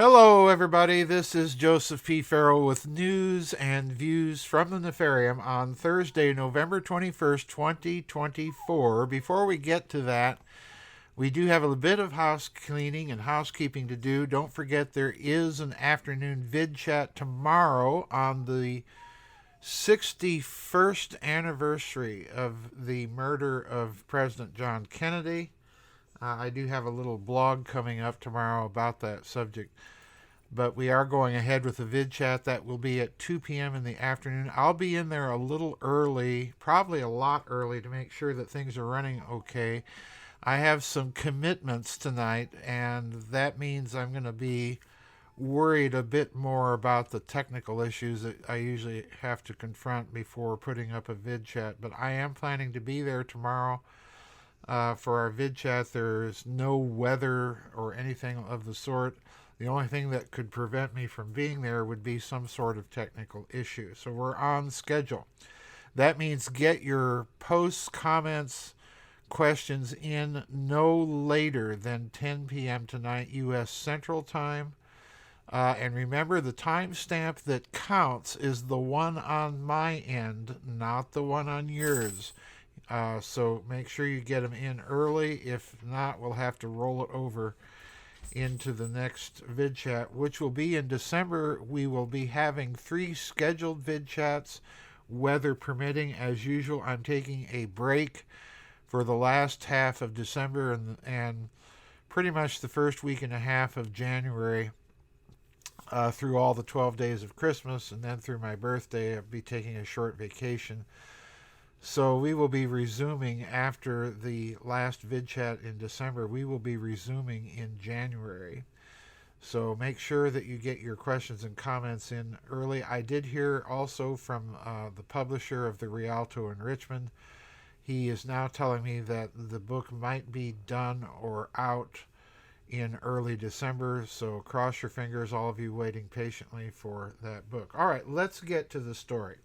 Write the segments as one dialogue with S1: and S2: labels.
S1: Hello, everybody. This is Joseph P. Farrell with news and views from the Nefarium on Thursday, November 21st, 2024. Before we get to that, we do have a bit of house cleaning and housekeeping to do. Don't forget there is an afternoon vid chat tomorrow on the 61st anniversary of the murder of President John Kennedy. I do have a little blog coming up tomorrow about that subject. But we are going ahead with the vid chat. That will be at 2 p.m. in the afternoon. I'll be in there a little early, probably a lot early, to make sure that things are running okay. I have some commitments tonight, and that means I'm going to be worried a bit more about the technical issues that I usually have to confront before putting up a vid chat. But I am planning to be there tomorrow. For our vid chat, there's no weather or anything of the sort. The only thing that could prevent me from being there would be some sort of technical issue. So we're on schedule. That means get your posts, comments, questions in no later than 10 p.m. tonight, U.S. Central Time. And remember, the timestamp that counts is the one on my end, not the one on yours. So make sure you get them in early. If not, we'll have to roll it over into the next vid chat, which will be in December. We will be having 3 scheduled vid chats, weather permitting. As usual, I'm taking a break for the last half of December and pretty much the first week and a half of January, through all the 12 days of Christmas, and then through my birthday. I'll be taking a short vacation. So we will be resuming after the last vid chat in December. We will be resuming in January. So make sure that you get your questions and comments in early. I did hear also from the publisher of the Rialto in Richmond. He is now telling me that the book might be done or out in early December. So cross your fingers, all of you waiting patiently for that book. All right, let's get to the story.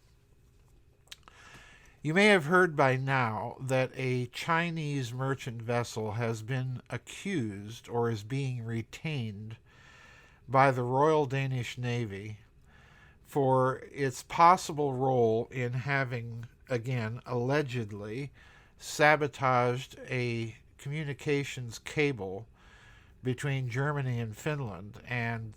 S1: You may have heard by now that a Chinese merchant vessel has been accused or is being retained by the Royal Danish Navy for its possible role in having, again, allegedly sabotaged a communications cable between Germany and Finland, and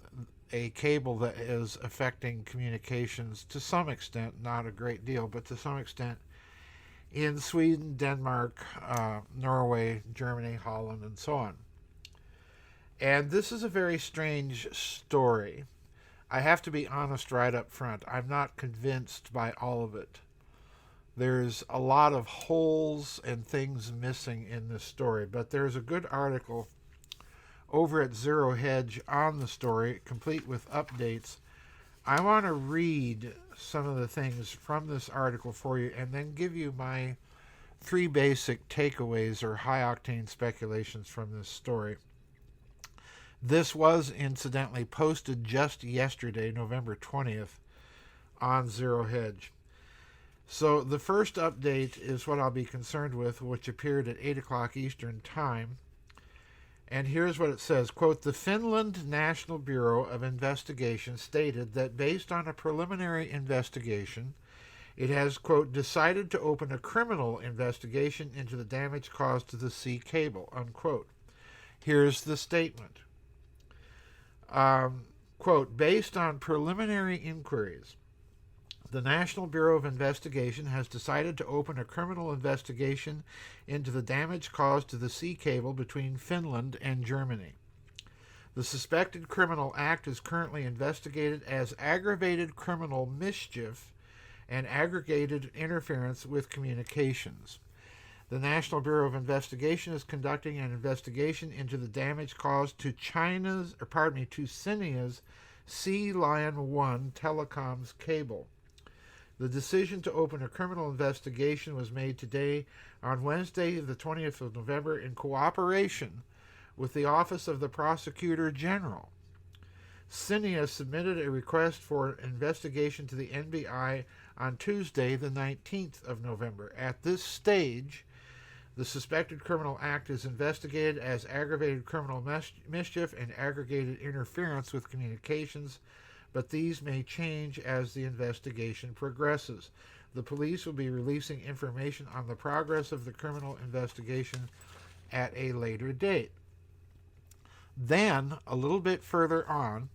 S1: a cable that is affecting communications to some extent, not a great deal, but to some extent, in Sweden, Denmark, Norway, Germany, Holland, and so on. And this is a very strange story. I have to be honest right up front. I'm not convinced by all of it. There's a lot of holes and things missing in this story, but there's a good article over at Zero Hedge on the story, complete with updates. I want to read some of the things from this article for you and then give you my 3 basic takeaways or high-octane speculations from this story. This was incidentally posted just yesterday, November 20th, on Zero Hedge. So the first update is what I'll be concerned with, which appeared at 8 o'clock Eastern Time. And here's what it says, quote, the Finland National Bureau of Investigation stated that based on a preliminary investigation, it has, quote, decided to open a criminal investigation into the damage caused to the sea cable, unquote. Here's the statement. Quote, based on preliminary inquiries, the National Bureau of Investigation has decided to open a criminal investigation into the damage caused to the sea cable between Finland and Germany. The suspected criminal act is currently investigated as aggravated criminal mischief and aggravated interference with communications. The National Bureau of Investigation is conducting an investigation into the damage caused to Cinea's Sea Lion 1 telecoms cable. The decision to open a criminal investigation was made today on Wednesday, the 20th of November, in cooperation with the Office of the Prosecutor General. Cinea submitted a request for an investigation to the NBI on Tuesday, the 19th of November. At this stage, The suspected criminal act is investigated as aggravated criminal mischief and aggravated interference with communications, but these may change as the investigation progresses. The police will be releasing information on the progress of the criminal investigation at a later date. Then, a little bit further on,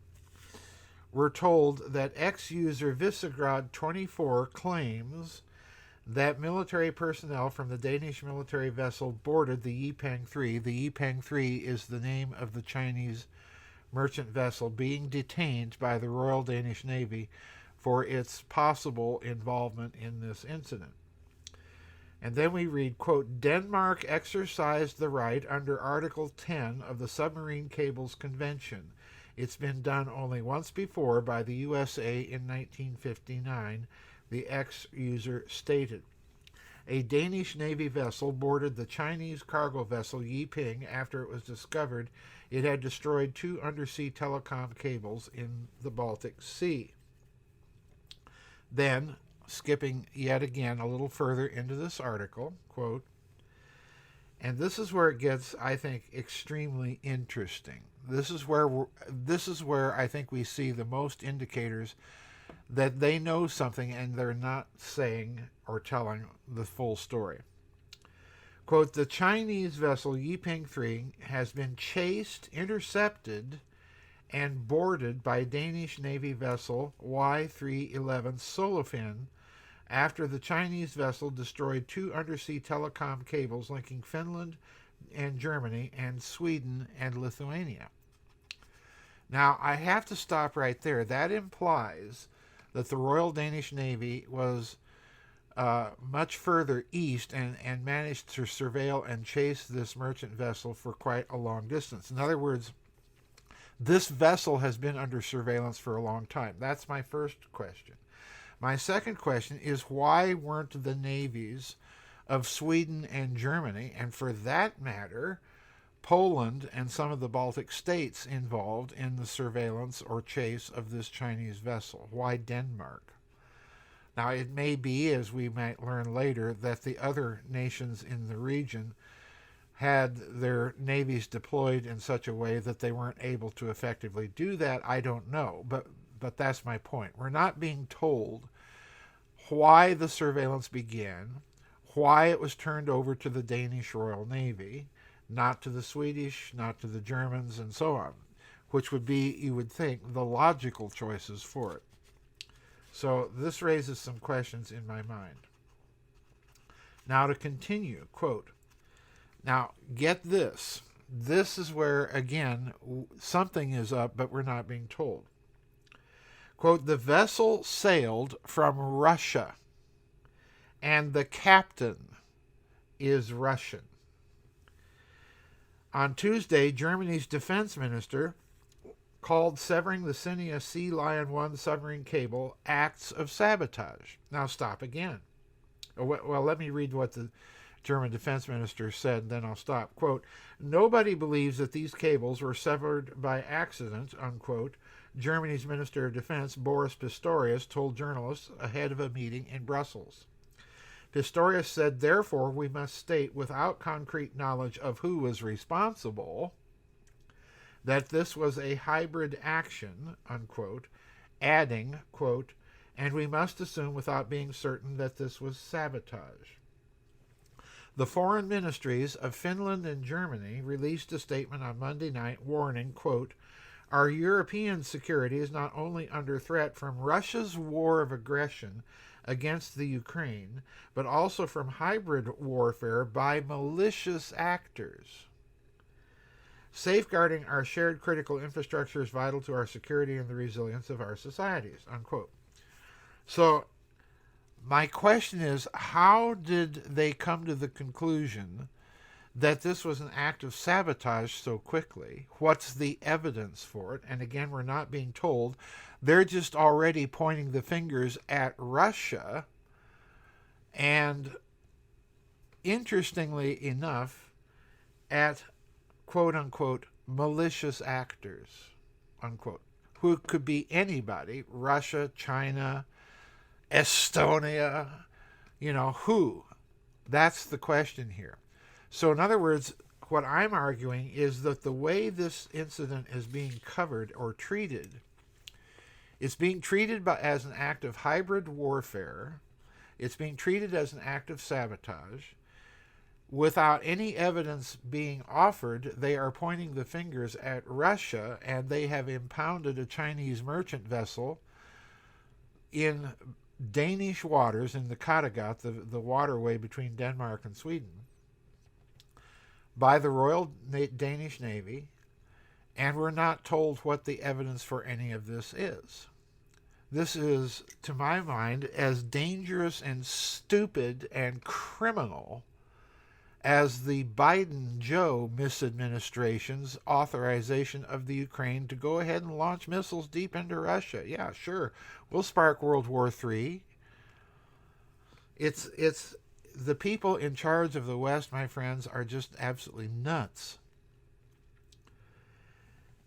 S1: we're told that ex-user Visegrad24 claims that military personnel from the Danish military vessel boarded the Yipeng 3. The Yipeng 3 is the name of the Chinese merchant vessel being detained by the Royal Danish Navy for its possible involvement in this incident. And then we read, quote, Denmark exercised the right under Article 10 of the Submarine Cables Convention. It's been done only once before by the USA in 1959, the ex-user stated. A Danish Navy vessel boarded the Chinese cargo vessel Yiping after it was discovered it had destroyed 2 undersea telecom cables in the Baltic Sea. Then, skipping yet again a little further into this article, quote, and this is where it gets, I think, extremely interesting. This is where I think we see the most indicators that they know something and they're not saying or telling the full story. Quote, the Chinese vessel Yiping 3 has been chased, intercepted, and boarded by Danish Navy vessel Y311 Solofin after the Chinese vessel destroyed 2 undersea telecom cables linking Finland and Germany and Sweden and Lithuania. Now, I have to stop right there. That implies that the Royal Danish Navy was much further east and managed to surveil and chase this merchant vessel for quite a long distance. In other words, this vessel has been under surveillance for a long time. That's my first question. My second question is, why weren't the navies of Sweden and Germany, and for that matter, Poland and some of the Baltic states involved in the surveillance or chase of this Chinese vessel? Why Denmark? Now, it may be, as we might learn later, that the other nations in the region had their navies deployed in such a way that they weren't able to effectively do that. I don't know, but that's my point. We're not being told why the surveillance began, why it was turned over to the Danish Royal Navy, not to the Swedish, not to the Germans, and so on, which would be, you would think, the logical choices for it. So this raises some questions in my mind. Now to continue, quote, now get this. This is where, again, something is up, but we're not being told. Quote, the vessel sailed from Russia, and the captain is Russian. On Tuesday, Germany's defense minister called severing the Sinia Sea Lion 1 submarine cable acts of sabotage. Now stop again. Well, let me read what the German defense minister said, then I'll stop. Quote, nobody believes that these cables were severed by accident, unquote, Germany's Minister of Defense, Boris Pistorius, told journalists ahead of a meeting in Brussels. Pistorius said, therefore, we must state without concrete knowledge of who was responsible that this was a hybrid action, unquote, adding, quote, and we must assume without being certain that this was sabotage. The foreign ministries of Finland and Germany released a statement on Monday night warning, quote, our European security is not only under threat from Russia's war of aggression against the Ukraine, but also from hybrid warfare by malicious actors. Safeguarding our shared critical infrastructure is vital to our security and the resilience of our societies, unquote. So, my question is, how did they come to the conclusion that this was an act of sabotage so quickly? What's the evidence for it? And again, we're not being told. They're just already pointing the fingers at Russia. And interestingly enough, at quote-unquote malicious actors, unquote, who could be anybody, Russia, China, Estonia, who? That's the question here. So in other words, what I'm arguing is that the way this incident is being covered or treated, it's being treated as an act of hybrid warfare. It's being treated as an act of sabotage. Without any evidence being offered, they are pointing the fingers at Russia, and they have impounded a Chinese merchant vessel in Danish waters, in the Kattegat, the waterway between Denmark and Sweden, by the Royal Danish Navy, and we're not told what the evidence for any of this is. This is, to my mind, as dangerous and stupid and criminal as the Biden-Joe misadministration's authorization of the Ukraine to go ahead and launch missiles deep into Russia. Yeah, sure, we'll spark World War III. It's the people in charge of the West, my friends, are just absolutely nuts.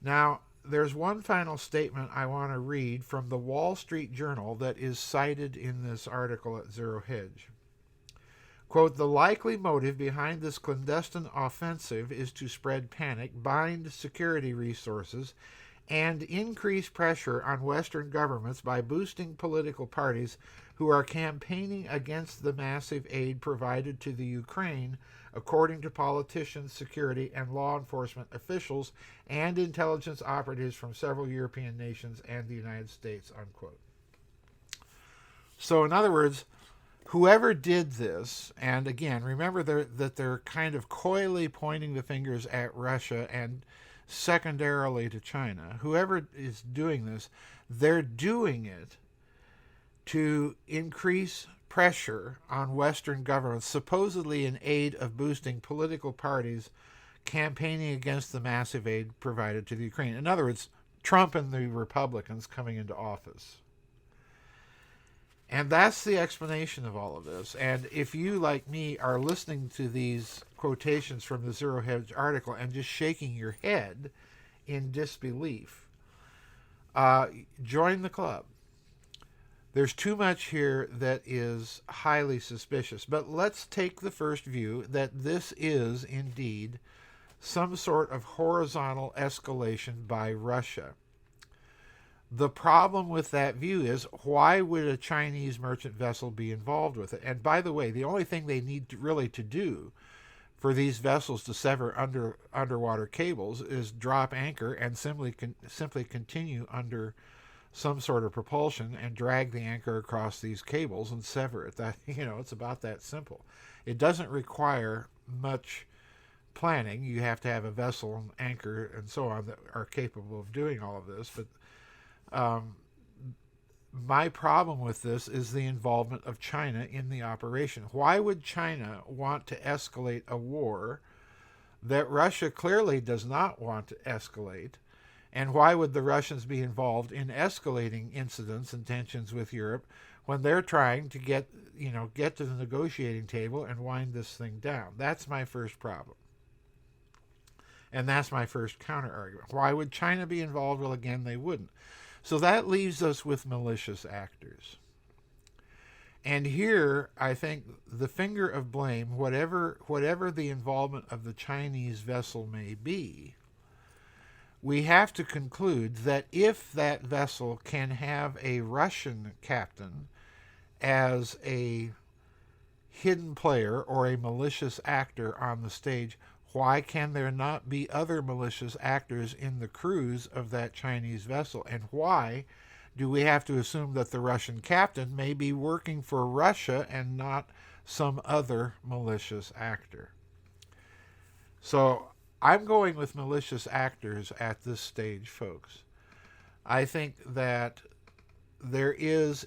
S1: Now, there's one final statement I want to read from the Wall Street Journal that is cited in this article at Zero Hedge. Quote, the likely motive behind this clandestine offensive is to spread panic, bind security resources, and increase pressure on Western governments by boosting political parties who are campaigning against the massive aid provided to the Ukraine, according to politicians, security, and law enforcement officials and intelligence operatives from several European nations and the United States, unquote. So, in other words, whoever did this, and again, remember that they're kind of coyly pointing the fingers at Russia and secondarily to China. Whoever is doing this, they're doing it to increase pressure on Western governments, supposedly in aid of boosting political parties campaigning against the massive aid provided to the Ukraine. In other words, Trump and the Republicans coming into office. And that's the explanation of all of this. And if you, like me, are listening to these quotations from the Zero Hedge article and just shaking your head in disbelief, join the club. There's too much here that is highly suspicious. But let's take the first view that this is indeed some sort of horizontal escalation by Russia. The problem with that view is, why would a Chinese merchant vessel be involved with it? And by the way, the only thing they need to do for these vessels to sever underwater cables is drop anchor and simply continue under some sort of propulsion and drag the anchor across these cables and sever it. That, it's about that simple. It doesn't require much planning. You have to have a vessel and anchor and so on that are capable of doing all of this. But my problem with this is the involvement of China in the operation. Why would China want to escalate a war that Russia clearly does not want to escalate? And why would the Russians be involved in escalating incidents and tensions with Europe when they're trying to get to the negotiating table and wind this thing down? That's my first problem. And that's my first counter argument. Why would China be involved? Well, again, they wouldn't. So that leaves us with malicious actors. And here, I think the finger of blame, whatever the involvement of the Chinese vessel may be, we have to conclude that if that vessel can have a Russian captain as a hidden player or a malicious actor on the stage, why can there not be other malicious actors in the crews of that Chinese vessel? And why do we have to assume that the Russian captain may be working for Russia and not some other malicious actor? So I'm going with malicious actors at this stage, folks. I think that there is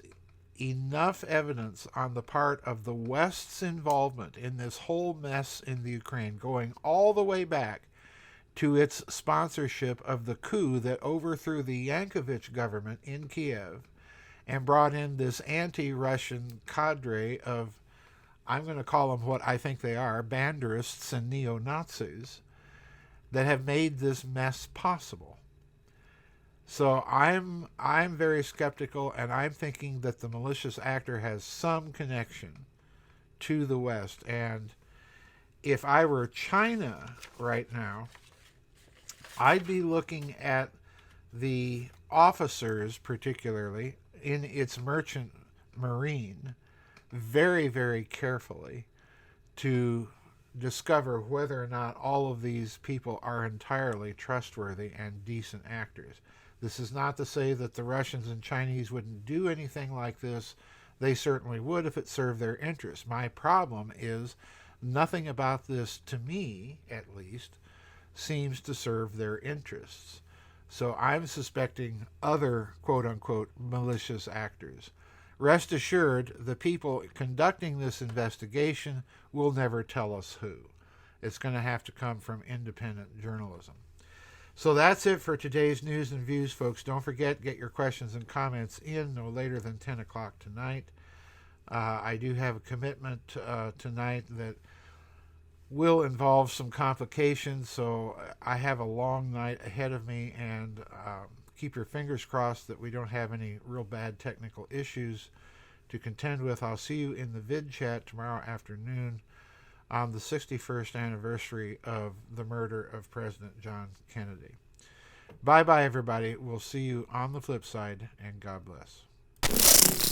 S1: enough evidence on the part of the West's involvement in this whole mess in the Ukraine, going all the way back to its sponsorship of the coup that overthrew the Yankovic government in Kiev and brought in this anti-Russian cadre of, I'm going to call them what I think they are, banderists and neo-Nazis, that have made this mess possible. So I'm very skeptical, and I'm thinking that the malicious actor has some connection to the West. And if I were China right now, I'd be looking at the officers, particularly in its merchant marine, very, very carefully to discover whether or not all of these people are entirely trustworthy and decent actors. This is not to say that the Russians and Chinese wouldn't do anything like this. They certainly would if it served their interests. My problem is nothing about this, to me at least, seems to serve their interests. So I'm suspecting other quote-unquote malicious actors. Rest assured, the people conducting this investigation will never tell us who. It's going to have to come from independent journalism. So that's it for today's news and views, folks. Don't forget, get your questions and comments in no later than 10 o'clock tonight. I do have a commitment tonight that will involve some complications, so I have a long night ahead of me, and keep your fingers crossed that we don't have any real bad technical issues to contend with. I'll see you in the vid chat tomorrow afternoon on the 61st anniversary of the murder of President John Kennedy. Bye-bye, everybody. We'll see you on the flip side, and God bless.